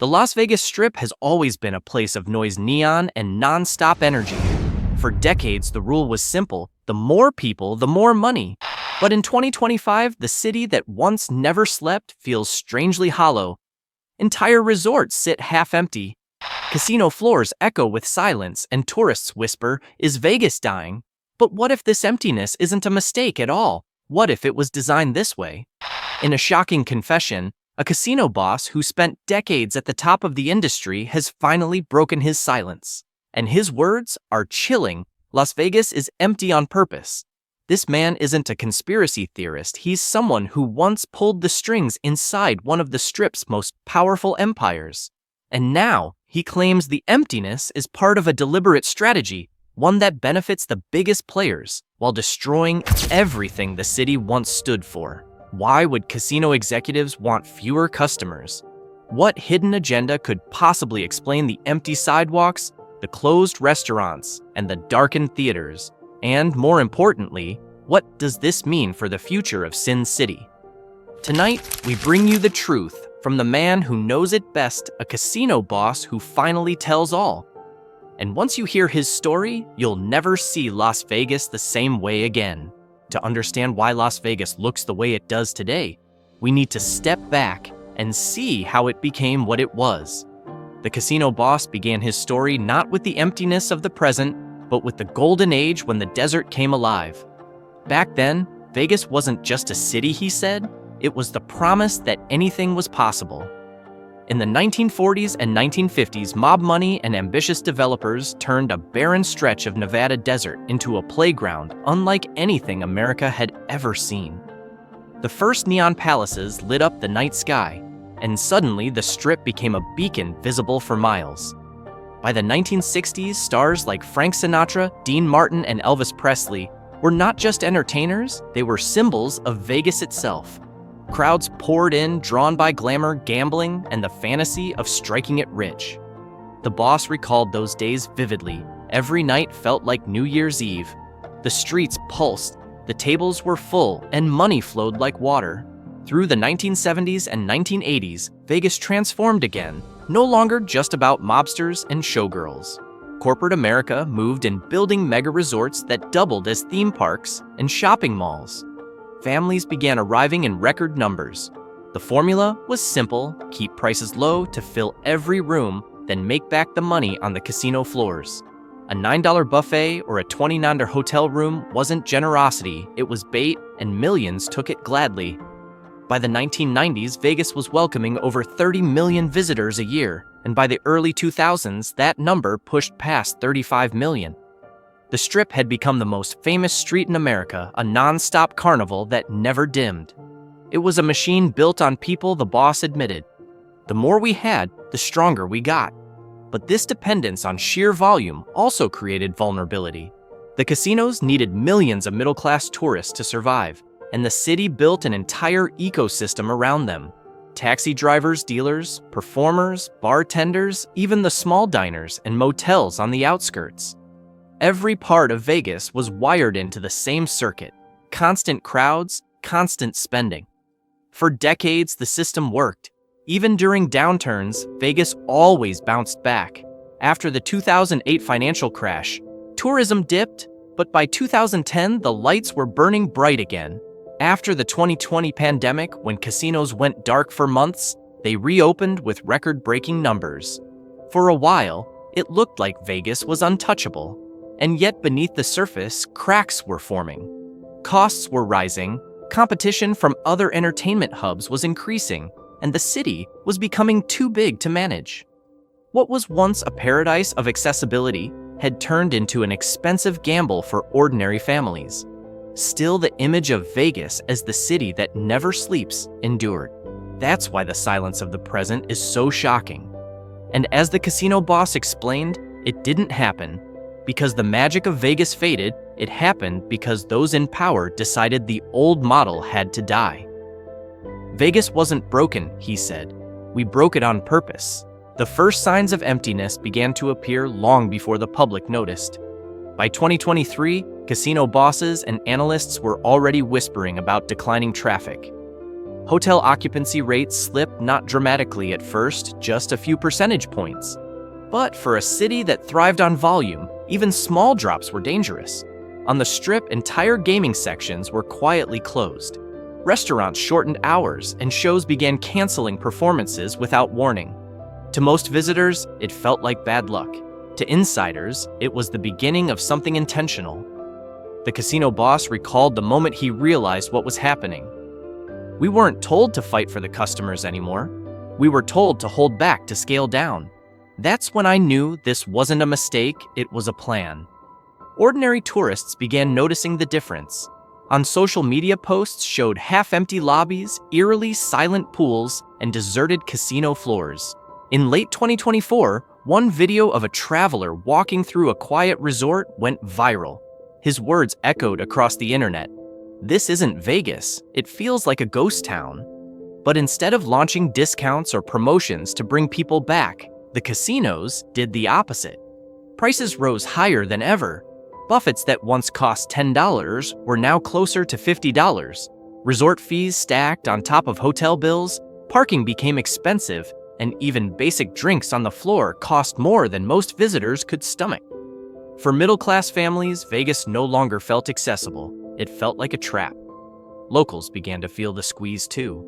The Las Vegas Strip has always been a place of noise, neon, and non-stop energy. For decades, the rule was simple: the more people, the more money. But in 2025, the city that once never slept feels strangely hollow. Entire resorts sit half-empty. Casino floors echo with silence, and tourists whisper, "Is Vegas dying?" But what if this emptiness isn't a mistake at all? What if it was designed this way? In a shocking confession, a casino boss who spent decades at the top of the industry has finally broken his silence. And his words are chilling. Las Vegas is empty on purpose. This man isn't a conspiracy theorist. He's someone who once pulled the strings inside one of the Strip's most powerful empires. And now, he claims the emptiness is part of a deliberate strategy, one that benefits the biggest players while destroying everything the city once stood for. Why would casino executives want fewer customers? What hidden agenda could possibly explain the empty sidewalks, the closed restaurants, and the darkened theaters? And more importantly, what does this mean for the future of Sin City? Tonight, we bring you the truth from the man who knows it best, a casino boss who finally tells all. And once you hear his story, you'll never see Las Vegas the same way again. To understand why Las Vegas looks the way it does today, we need to step back and see how it became what it was. The casino boss began his story not with the emptiness of the present, but with the golden age when the desert came alive. Back then, Vegas wasn't just a city, he said. It was the promise that anything was possible. In the 1940s and 1950s, mob money and ambitious developers turned a barren stretch of Nevada desert into a playground unlike anything America had ever seen. The first neon palaces lit up the night sky, and suddenly the Strip became a beacon visible for miles. By the 1960s, stars like Frank Sinatra, Dean Martin, and Elvis Presley were not just entertainers, they were symbols of Vegas itself. Crowds poured in, drawn by glamour, gambling, and the fantasy of striking it rich. The boss recalled those days vividly. Every night felt like New Year's Eve. The streets pulsed, the tables were full, and money flowed like water. Through the 1970s and 1980s, Vegas transformed again, no longer just about mobsters and showgirls. Corporate America moved in, building mega resorts that doubled as theme parks and shopping malls. Families began arriving in record numbers. The formula was simple: keep prices low to fill every room, then make back the money on the casino floors. A $9 buffet or a $29 hotel room wasn't generosity, it was bait, and millions took it gladly. By the 1990s, Vegas was welcoming over 30 million visitors a year, and by the early 2000s, that number pushed past 35 million. The Strip had become the most famous street in America, a non-stop carnival that never dimmed. It was a machine built on people, the boss admitted. The more we had, the stronger we got. But this dependence on sheer volume also created vulnerability. The casinos needed millions of middle-class tourists to survive, and the city built an entire ecosystem around them. Taxi drivers, dealers, performers, bartenders, even the small diners and motels on the outskirts. Every part of Vegas was wired into the same circuit: constant crowds, constant spending. For decades, the system worked. Even during downturns, Vegas always bounced back. After the 2008 financial crash, tourism dipped, but by 2010, the lights were burning bright again. After the 2020 pandemic, when casinos went dark for months, they reopened with record-breaking numbers. For a while, it looked like Vegas was untouchable. And yet beneath the surface, cracks were forming. Costs were rising, competition from other entertainment hubs was increasing, and the city was becoming too big to manage. What was once a paradise of accessibility had turned into an expensive gamble for ordinary families. Still, the image of Vegas as the city that never sleeps endured. That's why the silence of the present is so shocking. And as the casino boss explained, it didn't happen because the magic of Vegas faded. It happened because those in power decided the old model had to die. Vegas wasn't broken, he said. We broke it on purpose. The first signs of emptiness began to appear long before the public noticed. By 2023, casino bosses and analysts were already whispering about declining traffic. Hotel occupancy rates slipped not dramatically at first, just a few percentage points. But for a city that thrived on volume, even small drops were dangerous. On the Strip, entire gaming sections were quietly closed. Restaurants shortened hours, and shows began canceling performances without warning. To most visitors, it felt like bad luck. To insiders, it was the beginning of something intentional. The casino boss recalled the moment he realized what was happening. "We weren't told to fight for the customers anymore. We were told to hold back, to scale down." That's when I knew this wasn't a mistake, it was a plan. Ordinary tourists began noticing the difference. On social media, posts showed half-empty lobbies, eerily silent pools, and deserted casino floors. In late 2024, one video of a traveler walking through a quiet resort went viral. His words echoed across the internet. "This isn't Vegas, it feels like a ghost town." But instead of launching discounts or promotions to bring people back, the casinos did the opposite. Prices rose higher than ever. Buffets that once cost $10 were now closer to $50. Resort fees stacked on top of hotel bills, parking became expensive, and even basic drinks on the floor cost more than most visitors could stomach. For middle-class families, Vegas no longer felt accessible. It felt like a trap. Locals began to feel the squeeze too.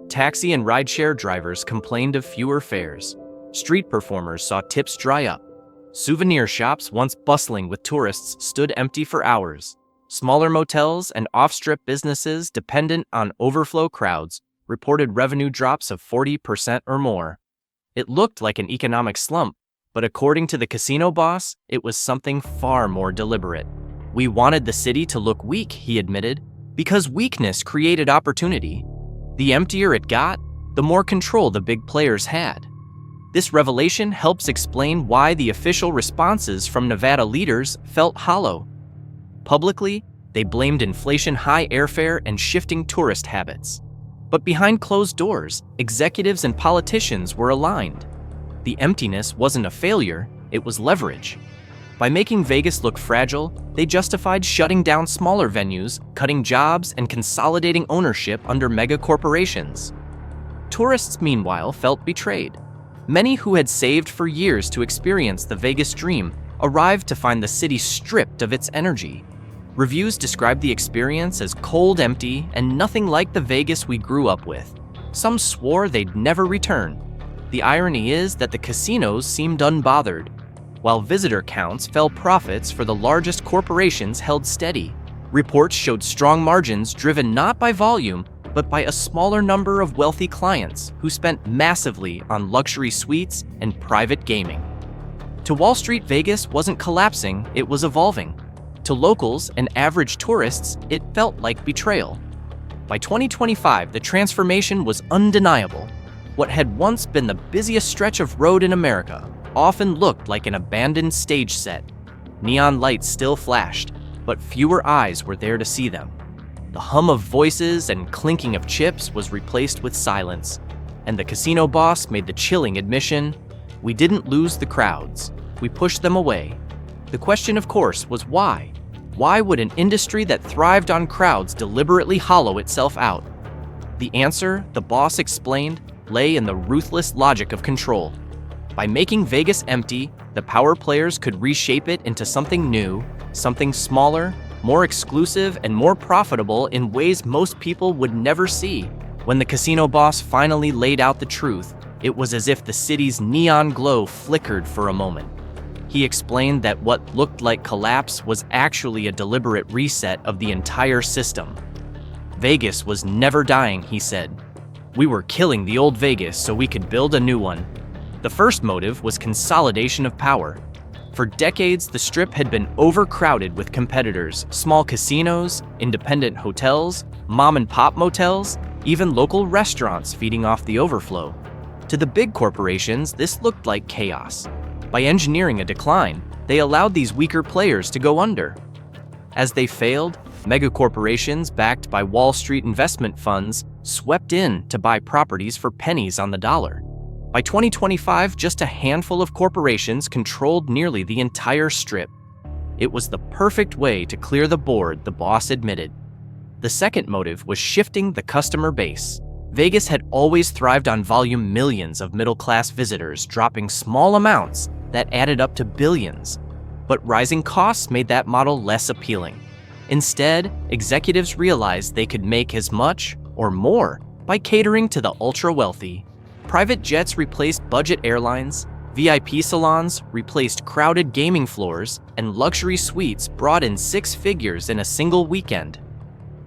Taxi and rideshare drivers complained of fewer fares. Street performers saw tips dry up. Souvenir shops, once bustling with tourists, stood empty for hours. Smaller motels and off-strip businesses dependent on overflow crowds reported revenue drops of 40% or more. It looked like an economic slump, but according to the casino boss, it was something far more deliberate. "We wanted the city to look weak," he admitted, "because weakness created opportunity. The emptier it got, the more control the big players had." This revelation helps explain why the official responses from Nevada leaders felt hollow. Publicly, they blamed inflation, high airfare, and shifting tourist habits. But behind closed doors, executives and politicians were aligned. The emptiness wasn't a failure, it was leverage. By making Vegas look fragile, they justified shutting down smaller venues, cutting jobs, and consolidating ownership under mega corporations. Tourists, meanwhile, felt betrayed. Many who had saved for years to experience the Vegas dream arrived to find the city stripped of its energy. Reviews described the experience as cold, empty, and nothing like the Vegas we grew up with. Some swore they'd never return. The irony is that the casinos seemed unbothered. While visitor counts fell, profits for the largest corporations held steady. Reports showed strong margins driven not by volume, but by a smaller number of wealthy clients who spent massively on luxury suites and private gaming. To Wall Street, Vegas wasn't collapsing, it was evolving. To locals and average tourists, it felt like betrayal. By 2025, the transformation was undeniable. What had once been the busiest stretch of road in America often looked like an abandoned stage set. Neon lights still flashed, but fewer eyes were there to see them. The hum of voices and clinking of chips was replaced with silence, and the casino boss made the chilling admission, "We didn't lose the crowds, we pushed them away." The question, of course, was why? Why would an industry that thrived on crowds deliberately hollow itself out? The answer, the boss explained, lay in the ruthless logic of control. By making Vegas empty, the power players could reshape it into something new, something smaller, more exclusive, and more profitable in ways most people would never see. When the casino boss finally laid out the truth, it was as if the city's neon glow flickered for a moment. He explained that what looked like collapse was actually a deliberate reset of the entire system. Vegas was never dying, he said. "We were killing the old Vegas so we could build a new one." The first motive was consolidation of power. For decades, the Strip had been overcrowded with competitors, small casinos, independent hotels, mom-and-pop motels, even local restaurants feeding off the overflow. To the big corporations, this looked like chaos. By engineering a decline, they allowed these weaker players to go under. As they failed, megacorporations backed by Wall Street investment funds swept in to buy properties for pennies on the dollar. By 2025, just a handful of corporations controlled nearly the entire Strip. It was the perfect way to clear the board, the boss admitted. The second motive was shifting the customer base. Vegas had always thrived on volume, millions of middle-class visitors dropping small amounts that added up to billions. But rising costs made that model less appealing. Instead, executives realized they could make as much or more by catering to the ultra-wealthy. Private jets replaced budget airlines, VIP salons replaced crowded gaming floors, and luxury suites brought in six figures in a single weekend.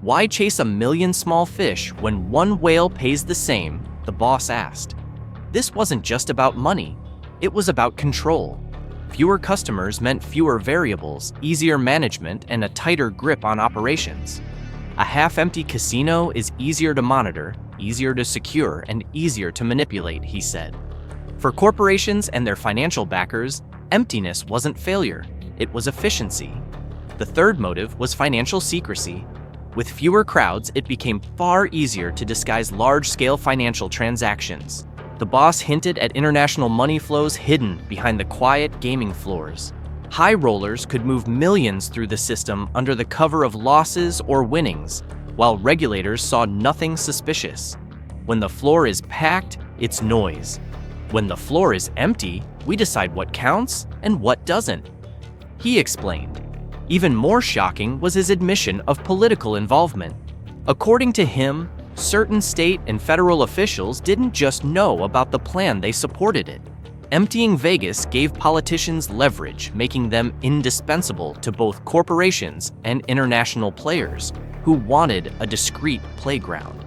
Why chase a million small fish when one whale pays the same? The boss asked. This wasn't just about money, it was about control. Fewer customers meant fewer variables, easier management, and a tighter grip on operations. A half-empty casino is easier to monitor, easier to secure, and easier to manipulate, he said. For corporations and their financial backers, emptiness wasn't failure, it was efficiency. The third motive was financial secrecy. With fewer crowds, it became far easier to disguise large-scale financial transactions. The boss hinted at international money flows hidden behind the quiet gaming floors. High rollers could move millions through the system under the cover of losses or winnings, while regulators saw nothing suspicious. When the floor is packed, it's noise. When the floor is empty, we decide what counts and what doesn't. He explained. Even more shocking was his admission of political involvement. According to him, certain state and federal officials didn't just know about the plan, they supported it. Emptying Vegas gave politicians leverage, making them indispensable to both corporations and international players who wanted a discreet playground.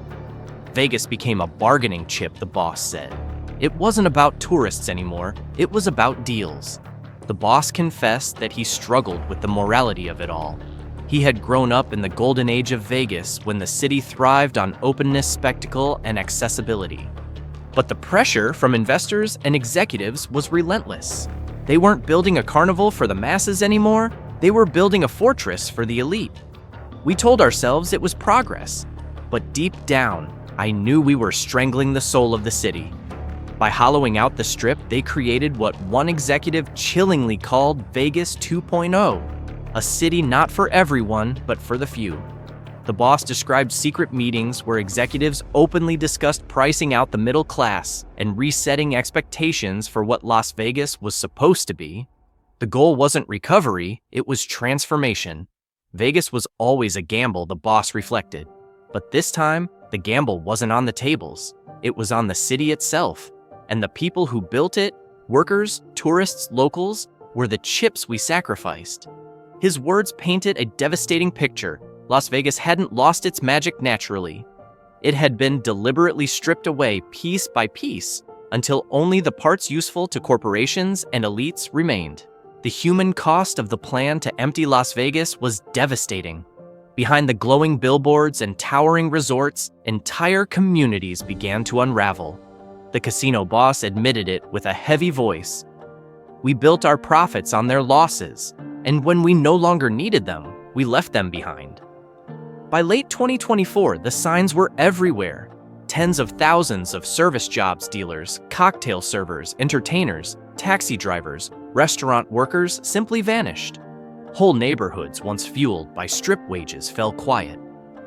Vegas became a bargaining chip, the boss said. It wasn't about tourists anymore, it was about deals. The boss confessed that he struggled with the morality of it all. He had grown up in the golden age of Vegas when the city thrived on openness, spectacle, and accessibility. But the pressure from investors and executives was relentless. They weren't building a carnival for the masses anymore, they were building a fortress for the elite. We told ourselves it was progress, but deep down, I knew we were strangling the soul of the city. By hollowing out the Strip, they created what one executive chillingly called Vegas 2.0, a city not for everyone, but for the few. The boss described secret meetings where executives openly discussed pricing out the middle class and resetting expectations for what Las Vegas was supposed to be. The goal wasn't recovery, it was transformation. Vegas was always a gamble, the boss reflected. But this time, the gamble wasn't on the tables. It was on the city itself. And the people who built it, workers, tourists, locals, were the chips we sacrificed. His words painted a devastating picture. Las Vegas hadn't lost its magic naturally. It had been deliberately stripped away piece by piece until only the parts useful to corporations and elites remained. The human cost of the plan to empty Las Vegas was devastating. Behind the glowing billboards and towering resorts, entire communities began to unravel. The casino boss admitted it with a heavy voice. We built our profits on their losses, and when we no longer needed them, we left them behind. By late 2024, the signs were everywhere. Tens of thousands of service jobs dealers, cocktail servers, entertainers, taxi drivers, restaurant workers simply vanished. Whole neighborhoods once fueled by Strip wages fell quiet.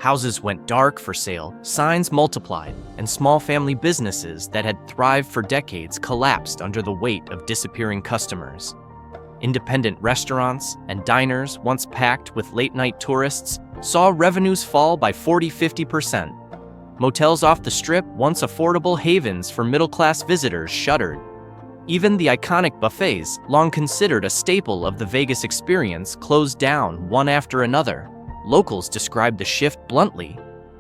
Houses went dark for sale, signs multiplied, and small family businesses that had thrived for decades collapsed under the weight of disappearing customers. Independent restaurants and diners, once packed with late-night tourists, saw revenues fall by 40–50%. Motels off the Strip, once affordable havens for middle-class visitors, shuttered. Even the iconic buffets, long considered a staple of the Vegas experience, closed down one after another. Locals described the shift bluntly.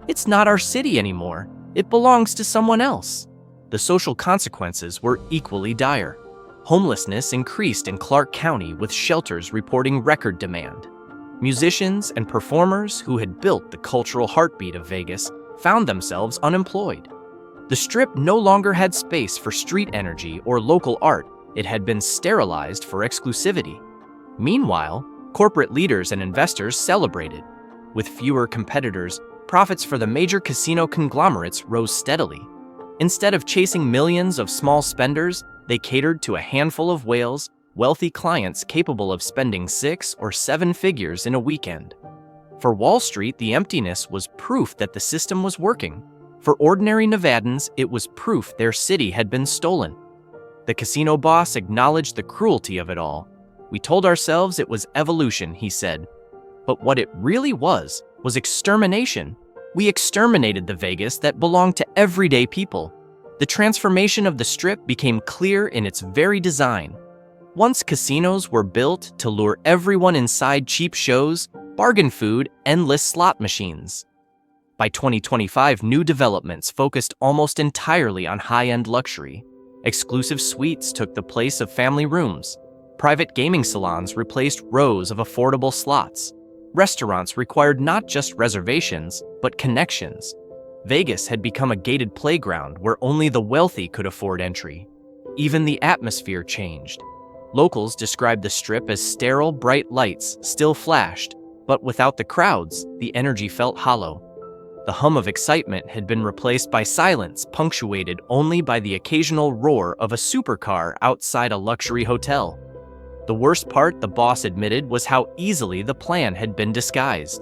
It's not our city anymore. It belongs to someone else. The social consequences were equally dire. Homelessness increased in Clark County, with shelters reporting record demand. Musicians and performers who had built the cultural heartbeat of Vegas found themselves unemployed. The Strip no longer had space for street energy or local art. It had been sterilized for exclusivity. Meanwhile, corporate leaders and investors celebrated. With fewer competitors, profits for the major casino conglomerates rose steadily. Instead of chasing millions of small spenders, they catered to a handful of whales, wealthy clients capable of spending 6 or 7 figures in a weekend. For Wall Street, the emptiness was proof that the system was working. For ordinary Nevadans, it was proof their city had been stolen. The casino boss acknowledged the cruelty of it all. "We told ourselves it was evolution," he said. But what it really was extermination. We exterminated the Vegas that belonged to everyday people. The transformation of the Strip became clear in its very design. Once casinos were built to lure everyone inside cheap shows, bargain food, endless slot machines. By 2025, new developments focused almost entirely on high-end luxury. Exclusive suites took the place of family rooms. Private gaming salons replaced rows of affordable slots. Restaurants required not just reservations, but connections. Vegas had become a gated playground where only the wealthy could afford entry. Even the atmosphere changed. Locals described the Strip as sterile, bright lights still flashed, but without the crowds, the energy felt hollow. The hum of excitement had been replaced by silence, punctuated only by the occasional roar of a supercar outside a luxury hotel. The worst part, the boss admitted, was how easily the plan had been disguised.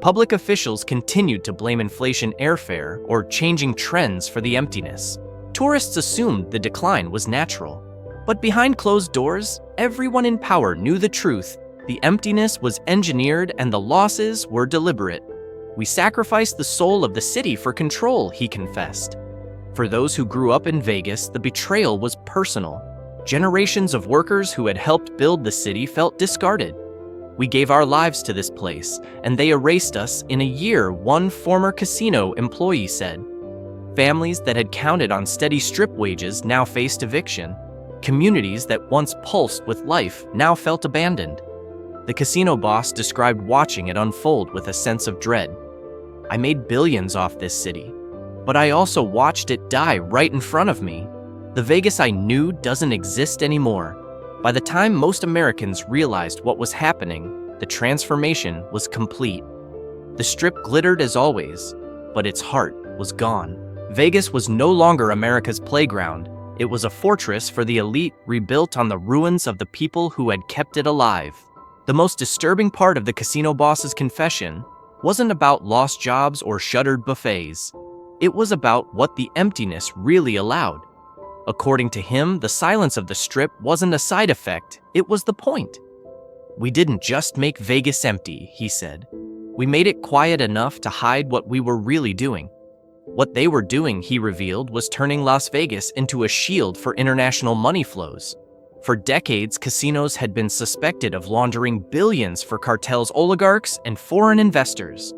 Public officials continued to blame inflation, airfare, or changing trends for the emptiness. Tourists assumed the decline was natural. But behind closed doors, everyone in power knew the truth. The emptiness was engineered and the losses were deliberate. "We sacrificed the soul of the city for control," he confessed. For those who grew up in Vegas, the betrayal was personal. Generations of workers who had helped build the city felt discarded. "We gave our lives to this place, and they erased us in a year," one former casino employee said. Families that had counted on steady Strip wages now faced eviction. Communities that once pulsed with life now felt abandoned. The casino boss described watching it unfold with a sense of dread. "I made billions off this city, but I also watched it die right in front of me. The Vegas I knew doesn't exist anymore." By the time most Americans realized what was happening, the transformation was complete. The Strip glittered as always, but its heart was gone. Vegas was no longer America's playground. It was a fortress for the elite, rebuilt on the ruins of the people who had kept it alive. The most disturbing part of the casino boss's confession wasn't about lost jobs or shuttered buffets. It was about what the emptiness really allowed. According to him, the silence of the Strip wasn't a side effect, it was the point. "We didn't just make Vegas empty," he said. "We made it quiet enough to hide what we were really doing." What they were doing, he revealed, was turning Las Vegas into a shield for international money flows. For decades, casinos had been suspected of laundering billions for cartels, oligarchs, and foreign investors.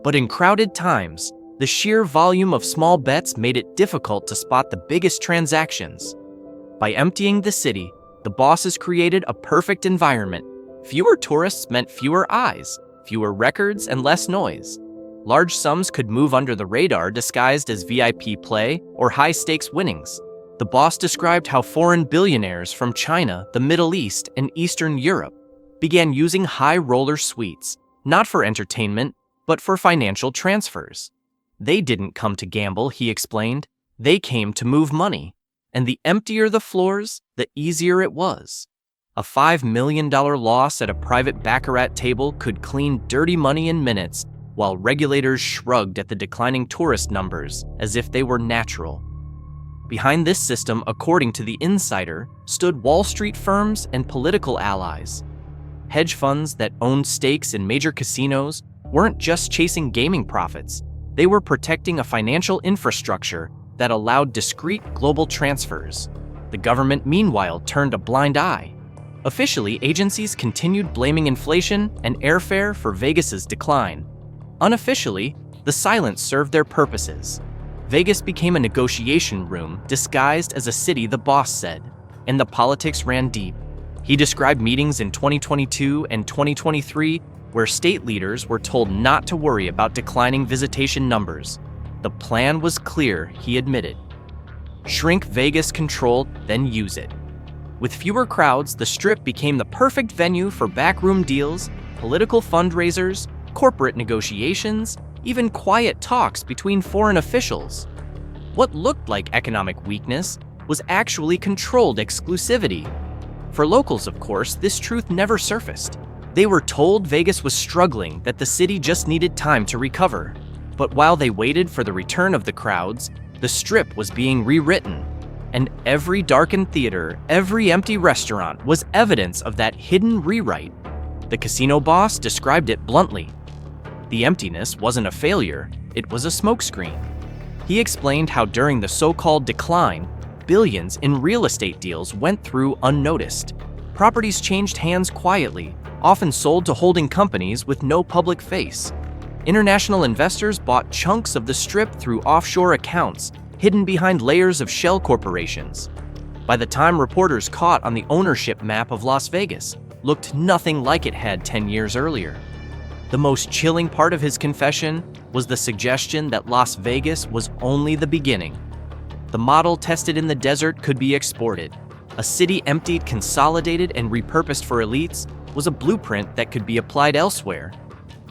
But in crowded times, the sheer volume of small bets made it difficult to spot the biggest transactions. By emptying the city, the bosses created a perfect environment. Fewer tourists meant fewer eyes, fewer records, and less noise. Large sums could move under the radar disguised as VIP play or high-stakes winnings. The boss described how foreign billionaires from China, the Middle East, and Eastern Europe began using high-roller suites, not for entertainment, but for financial transfers. They didn't come to gamble, he explained. They came to move money. And the emptier the floors, the easier it was. A $5 million loss at a private baccarat table could clean dirty money in minutes, while regulators shrugged at the declining tourist numbers as if they were natural. Behind this system, according to The Insider, stood Wall Street firms and political allies. Hedge funds that owned stakes in major casinos weren't just chasing gaming profits. They were protecting a financial infrastructure that allowed discrete global transfers. The government, meanwhile, turned a blind eye. Officially, agencies continued blaming inflation and airfare for Vegas's decline. Unofficially, the silence served their purposes. Vegas became a negotiation room disguised as a city, the boss said, and the politics ran deep. He described meetings in 2022 and 2023 where state leaders were told not to worry about declining visitation numbers. The plan was clear, he admitted. Shrink Vegas control, then use it. With fewer crowds, the Strip became the perfect venue for backroom deals, political fundraisers, corporate negotiations, even quiet talks between foreign officials. What looked like economic weakness was actually controlled exclusivity. For locals, of course, this truth never surfaced. They were told Vegas was struggling, that the city just needed time to recover. But while they waited for the return of the crowds, the Strip was being rewritten. And every darkened theater, every empty restaurant was evidence of that hidden rewrite. The casino boss described it bluntly. The emptiness wasn't a failure, it was a smokescreen. He explained how during the so-called decline, billions in real estate deals went through unnoticed. Properties changed hands quietly, often sold to holding companies with no public face. International investors bought chunks of the Strip through offshore accounts, hidden behind layers of shell corporations. By the time reporters caught on the ownership map of Las Vegas, looked nothing like it had 10 years earlier. The most chilling part of his confession was the suggestion that Las Vegas was only the beginning. The model tested in the desert could be exported. A city emptied, consolidated, and repurposed for elites was a blueprint that could be applied elsewhere.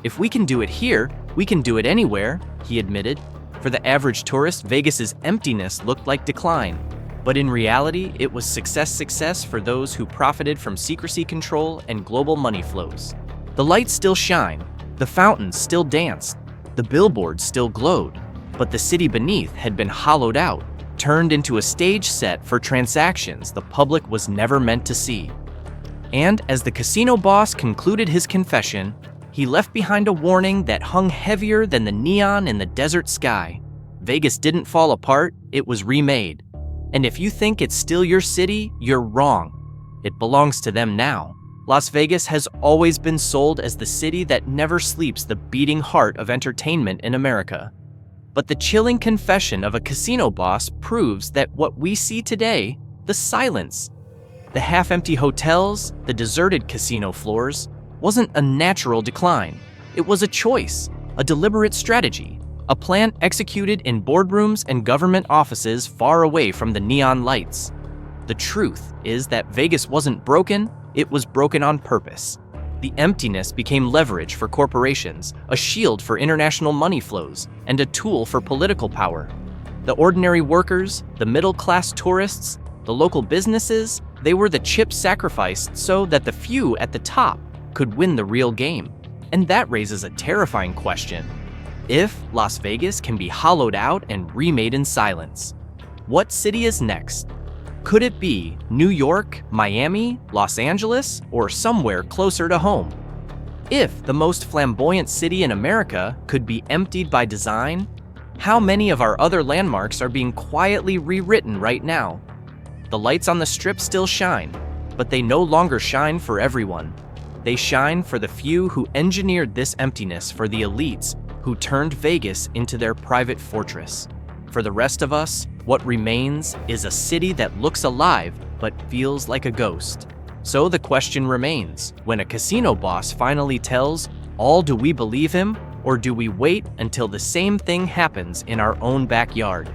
If we can do it here, we can do it anywhere, he admitted. For the average tourist, Vegas's emptiness looked like decline. But in reality, it was success for those who profited from secrecy control and global money flows. The lights still shine, the fountains still danced, the billboards still glowed, but the city beneath had been hollowed out, turned into a stage set for transactions the public was never meant to see. And as the casino boss concluded his confession, he left behind a warning that hung heavier than the neon in the desert sky. Vegas didn't fall apart, it was remade. And if you think it's still your city, you're wrong. It belongs to them now. Las Vegas has always been sold as the city that never sleeps, the beating heart of entertainment in America. But the chilling confession of a casino boss proves that what we see today, the silence, the half-empty hotels, the deserted casino floors, wasn't a natural decline. It was a choice, a deliberate strategy, a plan executed in boardrooms and government offices far away from the neon lights. The truth is that Vegas wasn't broken, it was broken on purpose. The emptiness became leverage for corporations, a shield for international money flows, and a tool for political power. The ordinary workers, the middle-class tourists, the local businesses, they were the chips sacrificed so that the few at the top could win the real game. And that raises a terrifying question. If Las Vegas can be hollowed out and remade in silence, what city is next? Could it be New York, Miami, Los Angeles, or somewhere closer to home? If the most flamboyant city in America could be emptied by design, how many of our other landmarks are being quietly rewritten right now? The lights on the Strip still shine, but they no longer shine for everyone. They shine for the few who engineered this emptiness, for the elites who turned Vegas into their private fortress. For the rest of us, what remains is a city that looks alive but feels like a ghost. So the question remains, when a casino boss finally tells all, do we believe him, or do we wait until the same thing happens in our own backyard?